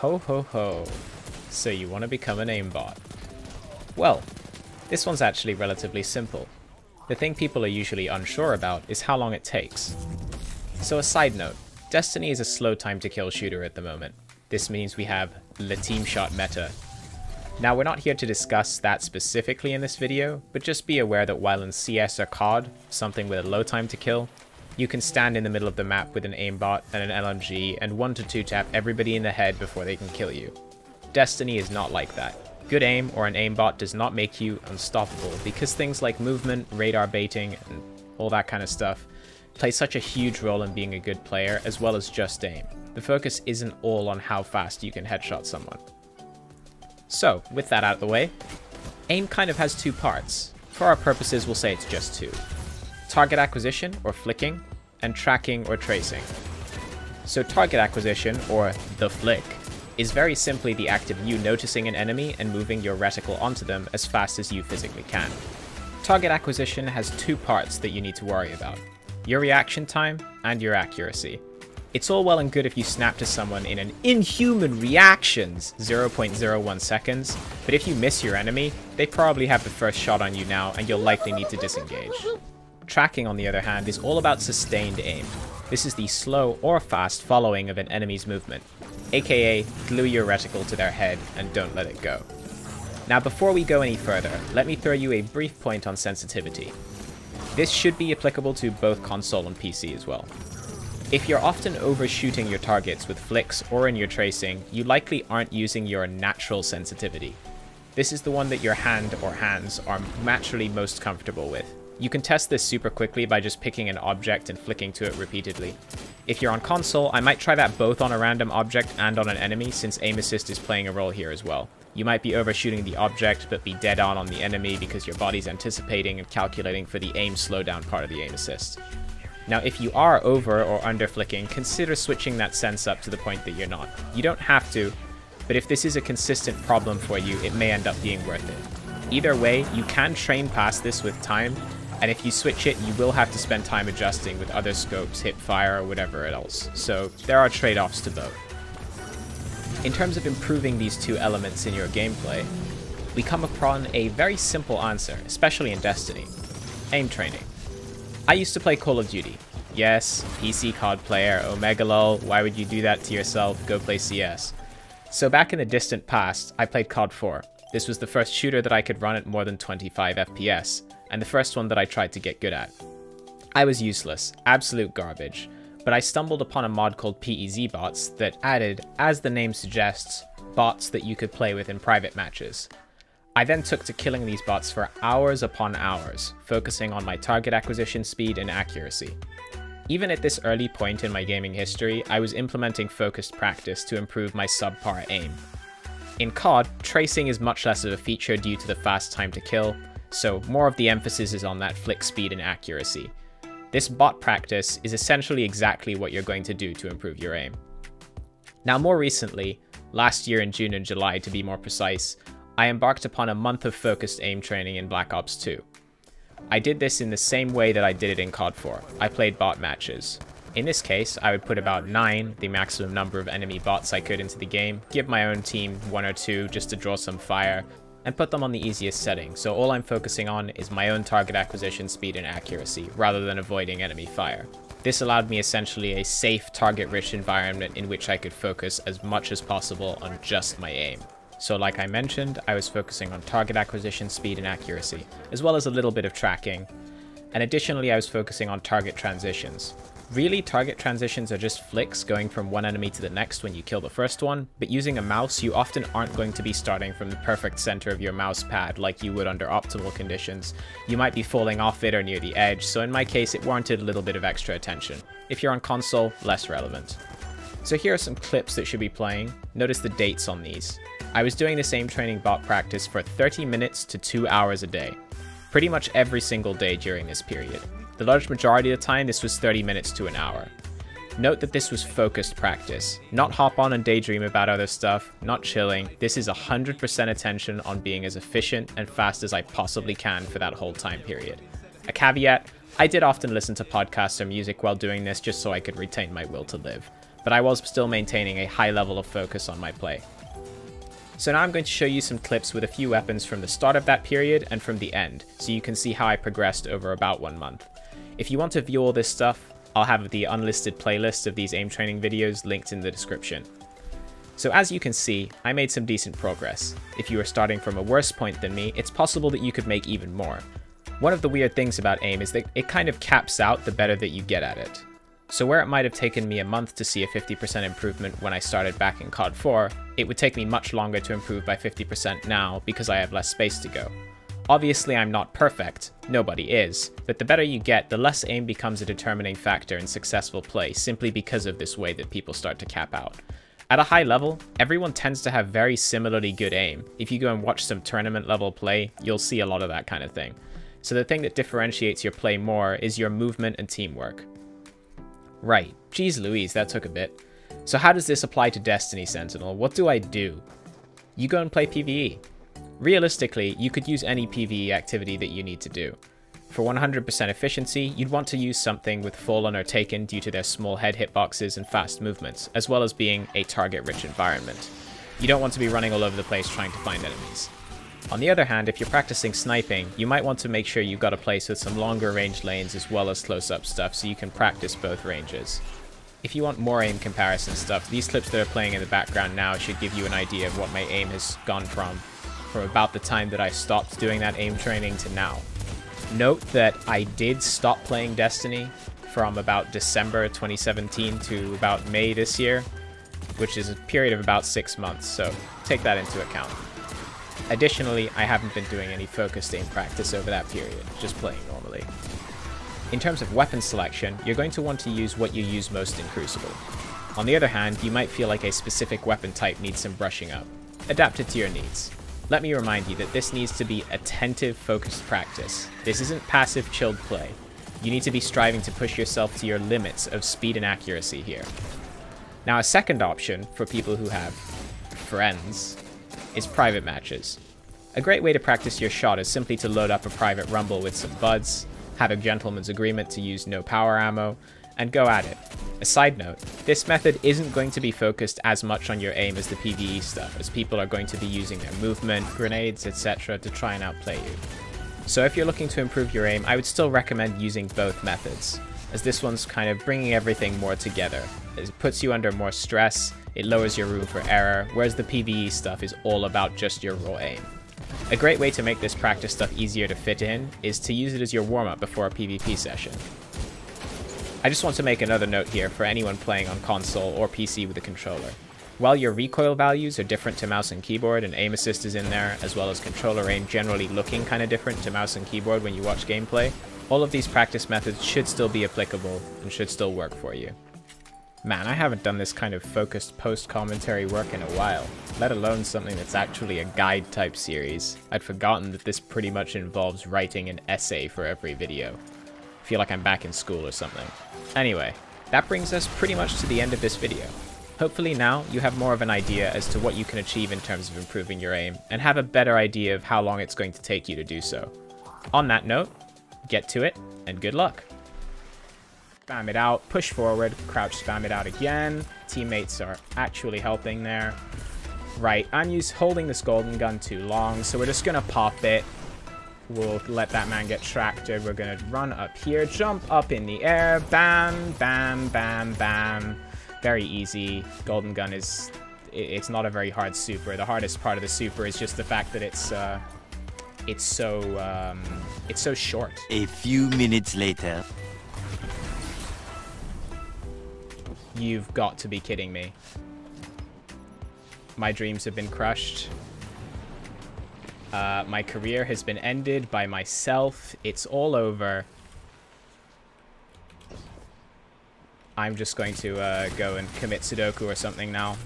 Ho ho ho. So you want to become an aimbot? Well, this one's actually relatively simple. The thing people are usually unsure about is how long it takes. So a side note, Destiny is a slow time to kill shooter at the moment. This means we have the team shot meta. Now we're not here to discuss that specifically in this video, but just be aware that while in CS or COD, something with a low time to kill, you can stand in the middle of the map with an aimbot and an LMG and 1 to 2 tap everybody in the head before they can kill you. Destiny is not like that. Good aim or an aimbot does not make you unstoppable because things like movement, radar baiting, and all that kind of stuff play such a huge role in being a good player as well as just aim. The focus isn't all on how fast you can headshot someone. So, with that out of the way, aim kind of has two parts. For our purposes, we'll say it's just two. Target acquisition, or flicking, and tracking or tracing. So target acquisition, or the flick, is very simply the act of you noticing an enemy and moving your reticle onto them as fast as you physically can. Target acquisition has two parts that you need to worry about: your reaction time and your accuracy. It's all well and good if you snap to someone in an inhuman reactions 0.01 seconds, but if you miss your enemy, they probably have the first shot on you now and you'll likely need to disengage. Tracking, on the other hand, is all about sustained aim. This is the slow or fast following of an enemy's movement, aka glue your reticle to their head and don't let it go. Now before we go any further, let me throw you a brief point on sensitivity. This should be applicable to both console and PC as well. If you're often overshooting your targets with flicks or in your tracing, you likely aren't using your natural sensitivity. This is the one that your hand or hands are naturally most comfortable with. You can test this super quickly by just picking an object and flicking to it repeatedly. If you're on console, I might try that both on a random object and on an enemy, since aim assist is playing a role here as well. You might be overshooting the object but be dead on the enemy because your body's anticipating and calculating for the aim slowdown part of the aim assist. Now if you are over or under flicking, consider switching that sense up to the point that you're not. You don't have to, but if this is a consistent problem for you, it may end up being worth it. Either way, you can train past this with time, and if you switch it, you will have to spend time adjusting with other scopes, hip fire, or whatever else. So there are trade-offs to both. In terms of improving these two elements in your gameplay, we come upon a very simple answer, especially in Destiny: aim training. I used to play Call of Duty. Yes, PC COD player, omega lol, why would you do that to yourself, go play CS. So back in the distant past, I played COD 4. This was the first shooter that I could run at more than 25 FPS, and the first one that I tried to get good at. I was useless, absolute garbage, but I stumbled upon a mod called PEZ bots that added, as the name suggests, bots that you could play with in private matches. I then took to killing these bots for hours upon hours, focusing on my target acquisition speed and accuracy. Even at this early point in my gaming history, I was implementing focused practice to improve my subpar aim. In COD, tracing is much less of a feature due to the fast time to kill, so more of the emphasis is on that flick speed and accuracy. This bot practice is essentially exactly what you're going to do to improve your aim. Now more recently, last year in June and July to be more precise, I embarked upon a month of focused aim training in Black Ops 2. I did this in the same way that I did it in COD 4. I played bot matches. In this case, I would put about 9, the maximum number of enemy bots I could, into the game, give my own team 1 or 2 just to draw some fire, and put them on the easiest setting, so all I'm focusing on is my own target acquisition speed and accuracy, rather than avoiding enemy fire. This allowed me essentially a safe, target-rich environment in which I could focus as much as possible on just my aim. So like I mentioned, I was focusing on target acquisition speed and accuracy, as well as a little bit of tracking, and additionally I was focusing on target transitions. Really, target transitions are just flicks going from one enemy to the next when you kill the first one, but using a mouse, you often aren't going to be starting from the perfect center of your mouse pad like you would under optimal conditions. You might be falling off it or near the edge, so in my case it warranted a little bit of extra attention. If you're on console, less relevant. So here are some clips that should be playing. Notice the dates on these. I was doing the same training bot practice for 30 minutes to 2 hours a day, pretty much every single day during this period. The large majority of the time, this was 30 minutes to an hour. Note that this was focused practice, not hop on and daydream about other stuff, not chilling. This is 100% attention on being as efficient and fast as I possibly can for that whole time period. A caveat, I did often listen to podcasts or music while doing this just so I could retain my will to live. but I was still maintaining a high level of focus on my play. So now I'm going to show you some clips with a few weapons from the start of that period and from the end, so you can see how I progressed over about 1 month. If you want to view all this stuff, I'll have the unlisted playlist of these aim training videos linked in the description. So as you can see, I made some decent progress. If you are starting from a worse point than me, it's possible that you could make even more. One of the weird things about aim is that it kind of caps out the better that you get at it. So where it might have taken me a month to see a 50% improvement when I started back in COD 4, it would take me much longer to improve by 50% now because I have less space to go. Obviously I'm not perfect, nobody is, but the better you get, the less aim becomes a determining factor in successful play simply because of this way that people start to cap out. At a high level, everyone tends to have very similarly good aim. If you go and watch some tournament level play, you'll see a lot of that kind of thing. So the thing that differentiates your play more is your movement and teamwork. Right, geez Louise, that took a bit. So how does this apply to Destiny, Sentinel? What do I do? You go and play PvE. Realistically, you could use any PvE activity that you need to do. For 100% efficiency, you'd want to use something with Fallen or Taken due to their small head hitboxes and fast movements, as well as being a target-rich environment. You don't want to be running all over the place trying to find enemies. On the other hand, if you're practicing sniping, you might want to make sure you've got a place with some longer range lanes as well as close-up stuff so you can practice both ranges. If you want more aim comparison stuff, these clips that are playing in the background now should give you an idea of what my aim has gone from about the time that I stopped doing that aim training to now. Note that I did stop playing Destiny from about December 2017 to about May this year, which is a period of about 6 months, so take that into account. Additionally, I haven't been doing any focused aim practice over that period, just playing normally. In terms of weapon selection, you're going to want to use what you use most in Crucible. On the other hand, you might feel like a specific weapon type needs some brushing up. Adapt it to your needs. Let me remind you that this needs to be attentive, focused practice. This isn't passive, chilled play. You need to be striving to push yourself to your limits of speed and accuracy here. Now, a second option for people who have friends is private matches. A great way to practice your shot is simply to load up a private rumble with some buds, have a gentleman's agreement to use no power ammo, and go at it. A side note, this method isn't going to be focused as much on your aim as the PvE stuff, as people are going to be using their movement, grenades, etc. to try and outplay you. So if you're looking to improve your aim, I would still recommend using both methods, as this one's kind of bringing everything more together. It puts you under more stress, it lowers your room for error, whereas the PvE stuff is all about just your raw aim. A great way to make this practice stuff easier to fit in is to use it as your warm-up before a PvP session. I just want to make another note here for anyone playing on console or PC with a controller. While your recoil values are different to mouse and keyboard and aim assist is in there, as well as controller aim generally looking kind of different to mouse and keyboard when you watch gameplay, all of these practice methods should still be applicable and should still work for you. Man, I haven't done this kind of focused post-commentary work in a while, let alone something that's actually a guide-type series. I'd forgotten that this pretty much involves writing an essay for every video. I feel like I'm back in school or something. Anyway, that brings us pretty much to the end of this video. Hopefully now you have more of an idea as to what you can achieve in terms of improving your aim, and have a better idea of how long it's going to take you to do so. On that note, get to it, and good luck! Spam it out, push forward, crouch spam it out again. Teammates are actually helping there. Right, I'm holding this golden gun too long, so we're just gonna pop it. We'll let that man get tracted. We're gonna run up here, jump up in the air, bam, bam, bam, bam. Very easy. Golden gun it's not a very hard super. The hardest part of the super is just the fact that it's so short. A few minutes later. You've got to be kidding me. My dreams have been crushed. My career has been ended by myself. It's all over. I'm just going to go and commit Sudoku or something now.